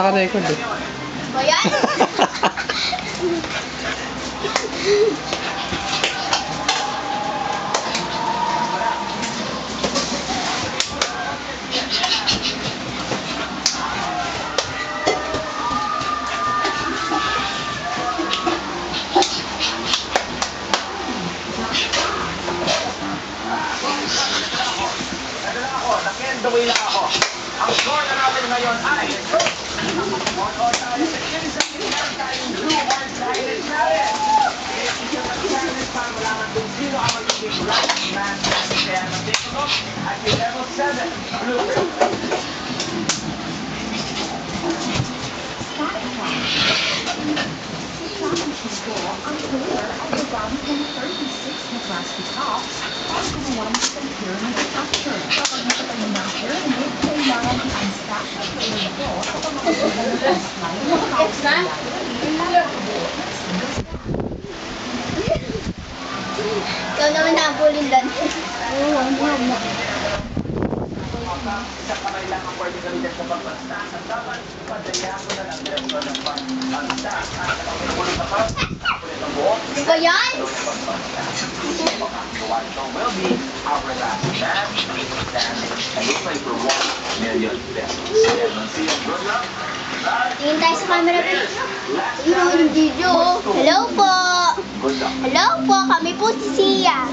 Naka-record eh. Ba yan? Nakendaway lang ako. Ang score na natin ngayon ay all tayo sa inside meron tayong blue or silent natin. Isang mag-challenge para malaman kung sino ang magiging right man. Kaya mag-take a look at yung level 7 blue. Ang clear ay gagamit ng 36 na plastic cups para gumawa ng isang pyramid structure. Kapag nakatayo ng pyramid, kailangan i-unstack ang player ito sa pamamagitan ng slide ng house na lalagay at single stack. Ikaw naman nabulin doon. Sa kamay lang ang pwede gamitin sa pagbasta. At dapat padaya ko na lang direkto ng pagbasta. At kapag ulit na pa, ulit ang buo. Di ba yan? Will be our last match. And we play for 1 million pesos. See you. Good luck. Tingin tayo sa camera. Yung video. Hello po. Good luck. Hello po. Kami po si Sia.